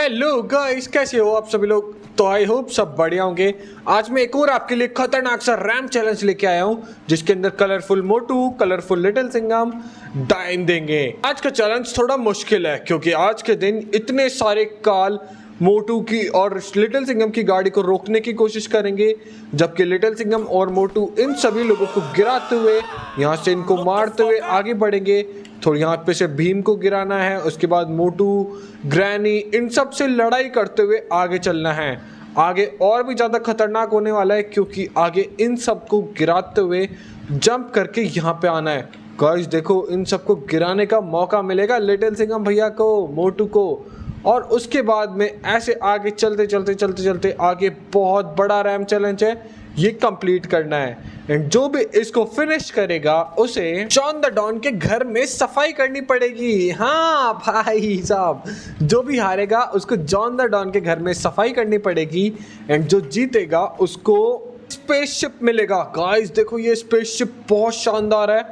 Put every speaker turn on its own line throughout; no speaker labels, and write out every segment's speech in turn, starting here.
Hello guys, कैसे हो आप सभी लोग। तो आई होप सब बढ़िया होंगे। आज मैं एक और आपके लिए खतरनाक सा रैम चैलेंज लेके आया हूँ, जिसके अंदर कलरफुल मोटू, कलरफुल लिटिल सिंघम डाइन देंगे। आज का चैलेंज थोड़ा मुश्किल है क्योंकि आज के दिन इतने सारे काल मोटू की और लिटिल सिंघम की गाड़ी को रोकने की कोशिश करेंगे, जबकि लिटिल सिंघम और मोटू इन सभी लोगों को गिराते हुए, यहाँ से इनको मारते हुए आगे बढ़ेंगे। तो यहाँ पे से भीम को गिराना है, उसके बाद मोटू, ग्रैनी, इन सब से लड़ाई करते हुए आगे चलना है। आगे और भी ज़्यादा खतरनाक होने वाला है क्योंकि आगे इन सबको गिराते हुए जंप करके यहाँ पे आना है। गाइस देखो, इन सबको गिराने का मौका मिलेगा लिटिल सिंघम भैया को, मोटू को, और उसके बाद में ऐसे आगे चलते चलते चलते चलते आगे बहुत बड़ा रैम चैलेंज है, ये कंप्लीट करना है। एंड जो भी इसको फिनिश करेगा उसे जॉन द डॉन के घर में सफाई करनी पड़ेगी। हाँ भाई साहब, जो भी हारेगा उसको जॉन द डॉन के घर में सफाई करनी पड़ेगी। एंड जो जीतेगा उसको स्पेसशिप मिलेगा। गाइस देखो, ये स्पेसशिप बहुत शानदार है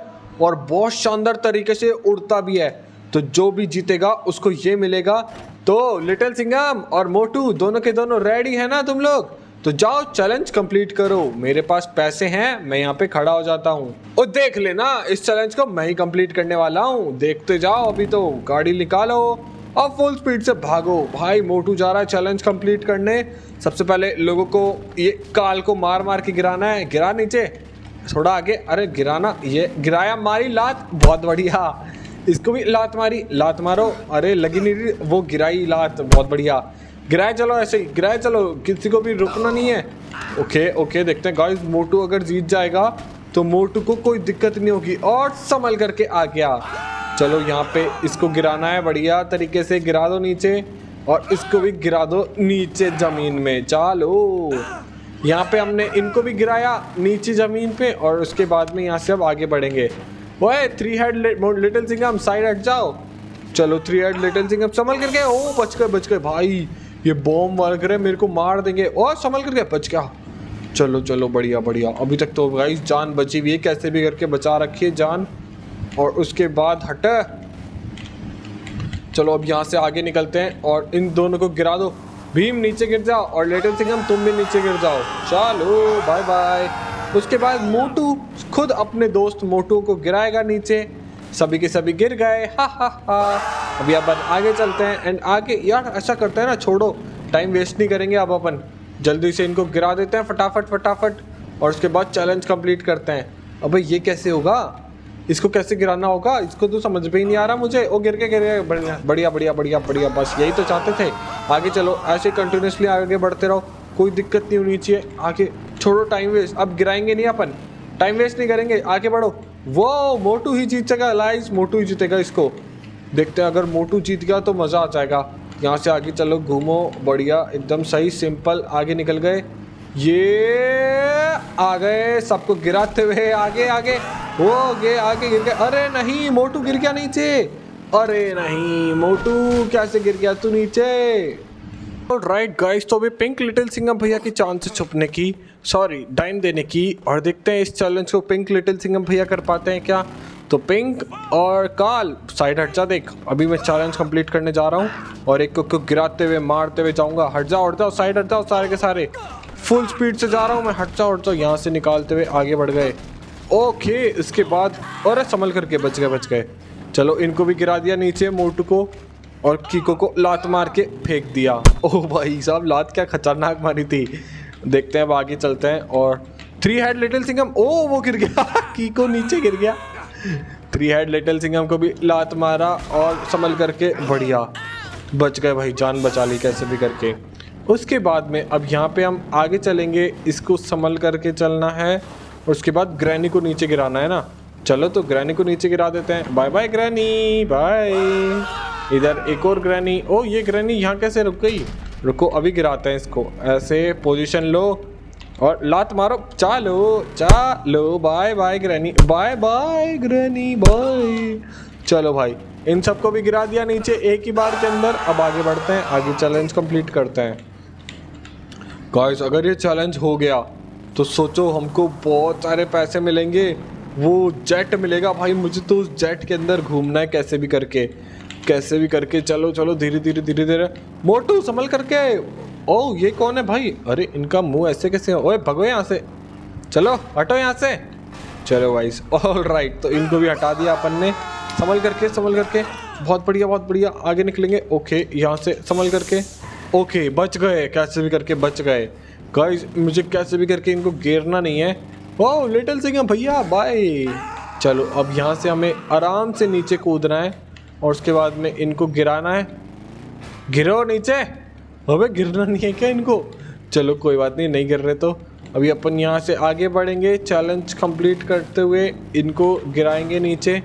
और बहुत शानदार तरीके से उड़ता भी है। तो जो भी जीतेगा उसको ये मिलेगा। तो लिटिल सिंघम और मोटू दोनों के दोनों रेडी है ना तुम लोग? तो जाओ चैलेंज कंप्लीट करो। मेरे पास पैसे हैं, मैं यहाँ पे खड़ा हो जाता हूँ। और देख लेना, इस चैलेंज को मैं ही कंप्लीट करने वाला हूँ। देखते जाओ, अभी तो गाड़ी निकालो और फुल स्पीड से भागो। भाई मोटू जा रहा है चैलेंज कंप्लीट करने। सबसे पहले लोगों को ये काल को मार मार के गिराना है। गिरा नीचे, थोड़ा आगे, अरे गिराना, ये गिराया, मारी लात, बहुत बढ़िया। इसको भी लात मारी, लात मारो, अरे लगी नहीं रही, वो गिराई लात, बहुत बढ़िया। गिराए चलो, ऐसे ही गिराए चलो, किसी को भी रुकना नहीं है। ओके ओके, देखते हैं गाइस, मोटू अगर जीत जाएगा तो मोटू को कोई दिक्कत नहीं होगी और संभल करके आ गया। चलो यहाँ पे इसको गिराना है, बढ़िया तरीके से गिरा दो नीचे, और इसको भी गिरा दो नीचे जमीन में। चलो यहाँ पे हमने इनको भी गिराया नीचे जमीन पे, और उसके बाद में यहाँ से अब आगे बढ़ेंगे। ओए three head little Singham, side हट जाओ। चलो थ्री हेड लिटिल सिंघम संभल करके, ओ बच गए भाई, ये बॉम्ब वर्क रहे, मेरे को मार देंगे। और संभल करके, बच गया। चलो चलो, बढ़िया बढ़िया, अभी तक तो गाइस जान बची हुई है, कैसे भी करके बचा रखी है जान। और उसके बाद हट, चलो अब यहाँ से आगे निकलते हैं और इन दोनों को गिरा दो। भीम नीचे गिर जाओ और लिटिल सिंघम तुम भी नीचे गिर जाओ। चलो बाय बाय। उसके बाद मोटू खुद अपने दोस्त मोटू को गिराएगा नीचे। सभी के सभी गिर गए, हा हा हा। अभी अपन आगे चलते हैं। एंड आगे यार ऐसा करते हैं ना, छोड़ो, टाइम वेस्ट नहीं करेंगे, अब अपन जल्दी से इनको गिरा देते हैं फटाफट फटाफट, और उसके बाद चैलेंज कंप्लीट करते हैं। अबे ये कैसे होगा, इसको कैसे गिराना होगा, इसको तो समझ में ही नहीं आ रहा मुझे। ओ गिर गए, बढ़िया बढ़िया बढ़िया बढ़िया बढ़िया, बस यही तो चाहते थे। आगे चलो, ऐसे कंटिन्यूसली आगे बढ़ते रहो, कोई दिक्कत नहीं होनी चाहिए। आगे छोड़ो टाइम वेस्ट, अब गिराएंगे नहीं अपन, टाइम वेस्ट नहीं करेंगे, आगे बढ़ो। वो मोटू ही जीतेगा, लाइस मोटू ही जीतेगा इसको। देखते हैं, अगर मोटू जीत गया तो मज़ा आ जाएगा। यहाँ से आगे चलो, घूमो, बढ़िया एकदम सही सिंपल, आगे निकल गए। ये आ गए, सबको गिराते हुए आगे आगे, वो आगे गिर गए। अरे नहीं, मोटू गिर गया नीचे। अरे नहीं मोटू, कैसे गिर गया तू नीचे। राइट गाइस, तो अभी पिंक लिटिल सिंघम भैया की चांस है छुपने की, सॉरी डाइन देने की, और देखते हैं इस चैलेंज को पिंक लिटिल सिंघम भैया कर पाते हैं क्या। तो पिंक और काल साइड हट जा, देख अभी मैं चैलेंज कंप्लीट करने जा रहा हूँ और एक को गिराते हुए मारते हुए जाऊँगा। हट जाओ साइड हट जाओ, सारे के सारे फुल स्पीड से जा रहा हूँ मैं, हट जाओ। यहाँ से निकालते हुए आगे बढ़ गए। ओके, इसके बाद और संभल करके बच गए। चलो इनको भी गिरा दिया नीचे, मोटू को और कीको को लात मार के फेंक दिया। ओह भाई साहब, लात क्या खतरनाक मारी थी। देखते हैं अब आगे चलते हैं। और थ्री हेड लिटिल सिंघम, ओ वो गिर गया कीको नीचे गिर गया। थ्री हेड लिटिल सिंघम को भी लात मारा और संभल करके, बढ़िया बच गए भाई, जान बचा ली कैसे भी करके। उसके बाद में अब यहाँ पे हम आगे चलेंगे, इसको संभल करके चलना है, और उसके बाद ग्रैनी को नीचे गिराना है ना। चलो तो ग्रैनी को नीचे गिरा देते हैं। Bye bye granny, bye. इधर एक और ग्रैनी, ओ ये ग्रैनी यहाँ कैसे रुक गई, रुको अभी गिराते हैं इसको। ऐसे पोजीशन लो और लात मारो। चलो bye bye granny, bye bye granny, bye. चलो भाई, इन सबको भी गिरा दिया नीचे एक ही बार के अंदर। अब आगे बढ़ते हैं, आगे चैलेंज कंप्लीट करते हैं। गाइस अगर ये चैलेंज हो गया तो सोचो हमको बहुत सारे पैसे मिलेंगे, वो जेट मिलेगा भाई। मुझे तो उस जेट के अंदर घूमना है कैसे भी करके। कैसे भी करके चलो चलो धीरे धीरे धीरे धीरे। मोटू संभल करके। ओ ये कौन है भाई? अरे इनका मुंह ऐसे कैसे? ओए भगो यहाँ से, चलो हटो यहाँ से। चलो भाई ऑल राइट, तो इनको भी हटा दिया अपन ने। संभल करके संभल करके, बहुत बढ़िया बहुत बढ़िया, आगे निकलेंगे। ओके यहाँ से संभल करके। ओके बच गए, कैसे भी करके बच गए गाइस। मुझे कैसे भी करके इनको गिरना नहीं है। ओह लिटिल सिंघम भैया बाय। चलो अब यहाँ से हमें आराम से नीचे कूदना है और उसके बाद में इनको गिराना है। गिरो नीचे। अबे गिरना नहीं है क्या इनको? चलो कोई बात नहीं, नहीं गिर रहे तो अभी अपन यहाँ से आगे बढ़ेंगे। चैलेंज कंप्लीट करते हुए इनको गिराएंगे नीचे।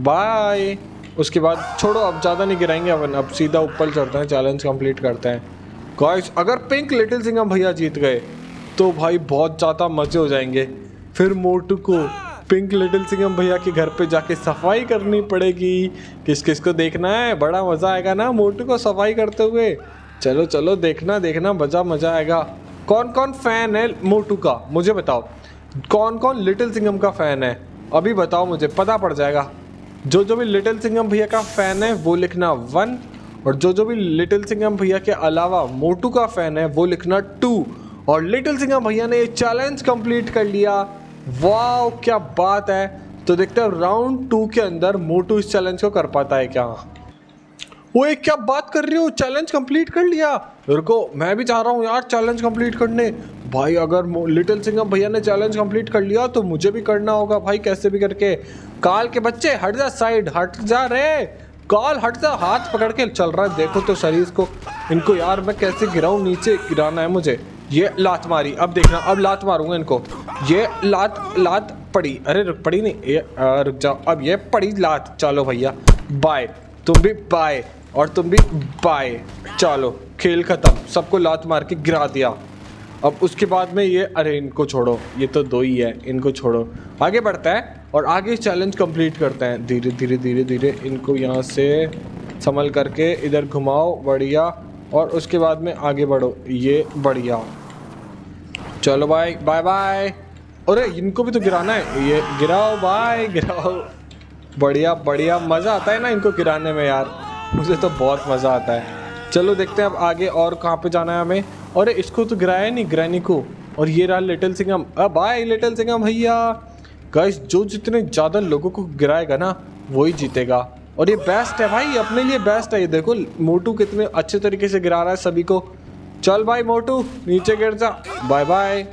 बाय। उसके बाद छोड़ो, अब ज़्यादा नहीं गिराएंगे अपन, अब सीधा ऊपर चढ़ते हैं, चैलेंज कंप्लीट करते हैं। गाइस अगर पिंक लिटिल सिंघम भैया जीत गए तो भाई बहुत ज़्यादा मज़े हो जाएंगे। फिर मोटू को पिंक लिटिल सिंघम भैया के घर पे जाके सफाई करनी पड़ेगी। किस किस को देखना है? बड़ा मज़ा आएगा ना मोटू को सफाई करते हुए। चलो चलो देखना देखना, मज़ा आएगा। कौन कौन फ़ैन है मोटू का मुझे बताओ, कौन कौन लिटिल सिंघम का फ़ैन है अभी बताओ, मुझे पता पड़ जाएगा। जो भी लिटिल सिंघम भैया का फ़ैन है वो लिखना 1, और जो भी लिटिल सिंघम भैया के अलावा मोटू का फ़ैन है वो लिखना 2। और लिटिल सिंघम भैया ने ये चैलेंज कंप्लीट कर लिया। वाह क्या बात है। तो देखते हैं राउंड 2 के अंदर मोटू इस चैलेंज को कर पाता है क्या। वो एक क्या बात कर रही हो, चैलेंज कंप्लीट कर लिया? रुको मैं भी चाह रहा हूँ यार चैलेंज कंप्लीट करने। भाई अगर लिटिल सिंघम भैया ने चैलेंज कंप्लीट कर लिया तो मुझे भी करना होगा भाई, कैसे भी करके। काल के बच्चे हट जा, साइड हट जा रे। काल हट जा, हाथ पकड़ के चल रहा है देखो तो शरीर को। इनको यार मैं कैसे गिराऊं, नीचे गिराना है मुझे। ये लात मारी, अब देखना, अब लात मारूंगा इनको। ये लात पड़ी, अरे रुक पड़ी नहीं, ये रुक जाओ, अब ये पड़ी लात। चलो भैया बाय, तुम भी बाय और तुम भी बाय। चलो खेल खत्म, सबको लात मार के गिरा दिया। अब उसके बाद में ये, अरे इनको छोड़ो, ये तो 2 ही है, इनको छोड़ो। आगे बढ़ता है और आगे चैलेंज कंप्लीट करते हैं। धीरे धीरे धीरे धीरे इनको यहाँ से संभल करके इधर घुमाओ, बढ़िया। और उसके बाद में आगे बढ़ो, ये बढ़िया। चलो बाय बाय बाय। अरे इनको भी तो गिराना है, ये गिराओ बाय, गिराओ। बढ़िया बढ़िया, मज़ा आता है ना इनको गिराने में यार, मुझे तो बहुत मज़ा आता है। चलो देखते हैं अब आगे और कहाँ पे जाना है हमें। और इसको तो गिराया नहीं, ग्रैनी को। और ये रहा लिटिल सिंघम। अब बाय लिटिल सिंघम भैया। गाइस जो जितने ज़्यादा लोगों को गिराएगा ना वही जीतेगा। और ये बेस्ट है भाई, अपने लिए बेस्ट है। ये देखो मोटू कितने अच्छे तरीके से गिरा रहा है सभी को। चल भाई मोटू नीचे गिर जा, बाय बाय।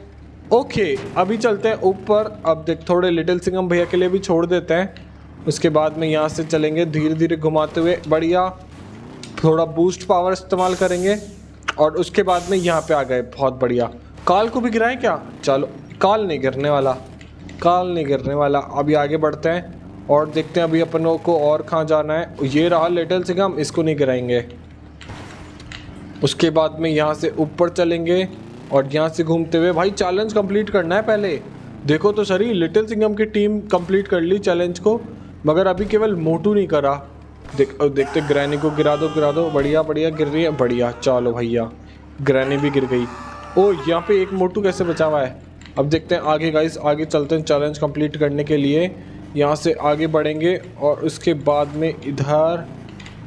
ओके अभी चलते हैं ऊपर। अब देख थोड़े लिटिल सिंघम भैया के लिए भी छोड़ देते हैं। उसके बाद में यहाँ से चलेंगे धीरे धीरे घुमाते हुए, बढ़िया। थोड़ा बूस्ट पावर इस्तेमाल करेंगे और उसके बाद में यहाँ पे आ गए, बहुत बढ़िया। काल को भी गिराएं क्या? चलो काल नहीं गिरने वाला, काल नहीं गिरने वाला। अभी आगे बढ़ते हैं और देखते हैं अभी अपनों को और कहाँ जाना है। ये रहा लिटिल सिंघम, इसको नहीं गिराएंगे। उसके बाद में यहाँ से ऊपर चलेंगे और यहाँ से घूमते हुए, भाई चैलेंज कंप्लीट करना है पहले। देखो तो सही, लिटिल सिंघम की टीम कंप्लीट कर ली चैलेंज को, मगर अभी केवल मोटू नहीं करा। देखते ग्रैनी को गिरा दो, बढ़िया बढ़िया गिर रही है, बढ़िया। चलो भैया ग्रैनी भी गिर गई। ओ यहाँ पे एक मोटू कैसे बचा हुआ है। अब देखते हैं आगे गाइस, आगे चलते हैं चैलेंज कंप्लीट करने के लिए। यहाँ से आगे बढ़ेंगे और उसके बाद में इधर,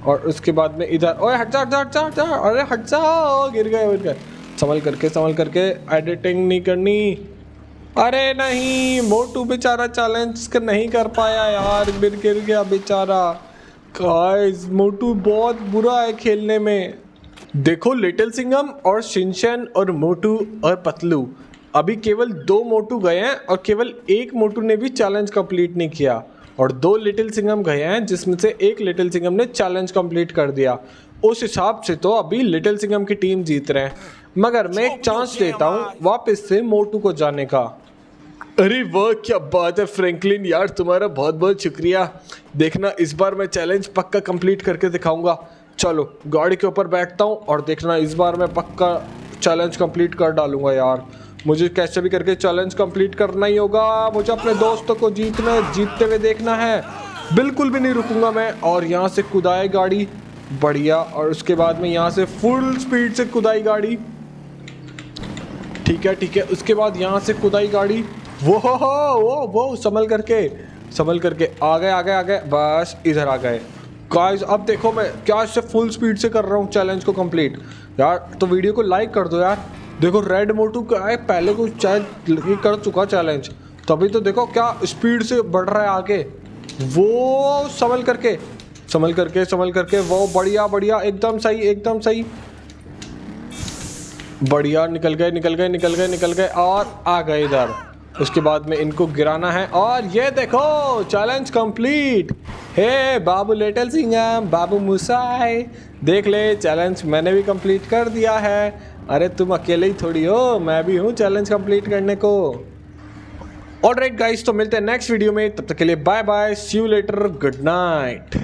और उसके बाद में इधर। ओए हट जा हट जा हट जा हट जा, अरे हट जा, गिर गए। संभल करके एडिटिंग नहीं करनी। अरे नहीं, मोटू बेचारा चैलेंज नहीं कर पाया यार, गिर गया बेचारा। गाइस मोटू बहुत बुरा है खेलने में। देखो लिटिल सिंघम और शिनचैन और मोटू और पतलू, अभी केवल 2 मोटू गए हैं और केवल 1 मोटू ने भी चैलेंज कंप्लीट नहीं किया। और 2 लिटिल सिंघम गए हैं जिसमें से 1 लिटिल सिंघम ने चैलेंज कंप्लीट कर दिया। उस हिसाब से तो अभी लिटिल सिंघम की टीम जीत रहे हैं, मगर मैं एक चांस देता हूँ वापस से मोटू को जाने का। अरे वाह क्या बात है फ्रैंकलिन यार, तुम्हारा बहुत बहुत शुक्रिया। देखना इस बार मैं चैलेंज पक्का कंप्लीट करके दिखाऊंगा। चलो गाड़ी के ऊपर बैठता हूँ और देखना इस बार मैं पक्का चैलेंज कंप्लीट कर डालूंगा यार। मुझे कैसे भी करके चैलेंज कंप्लीट करना ही होगा। मुझे अपने दोस्तों को जीतते हुए देखना है, बिल्कुल भी नहीं रुकूंगा मैं। और यहाँ से कुदाई गाड़ी, बढ़िया। और उसके बाद में यहाँ से फुल स्पीड से कुदाई गाड़ी, ठीक है। उसके बाद यहाँ से कुदाई गाड़ी, वो संभल करके आ गए, बस इधर आ गए। गाइस अब देखो मैं क्या इससे फुल स्पीड से कर रहा हूँ चैलेंज को कंप्लीट। यार तो वीडियो को लाइक कर दो यार। देखो रेड मोटू क्या है, पहले को शायद कर चुका चैलेंज, तभी तो देखो क्या स्पीड से बढ़ रहा है आगे। वो संभल करके वो बढ़िया बढ़िया एकदम सही एकदम सही। बढ़िया निकल गए और आ गए इधर। उसके बाद में इनको गिराना है और ये देखो चैलेंज कंप्लीट। हे बाबू लिटिल सिंघम, बाबू मुसाई, देख ले चैलेंज मैंने भी कंप्लीट कर दिया है। अरे तुम अकेले ही थोड़ी हो, मैं भी हूँ चैलेंज कंप्लीट करने को। ऑलराइट गाइस, तो मिलते हैं नेक्स्ट वीडियो में, तब तक के लिए bye bye, see you later, good night.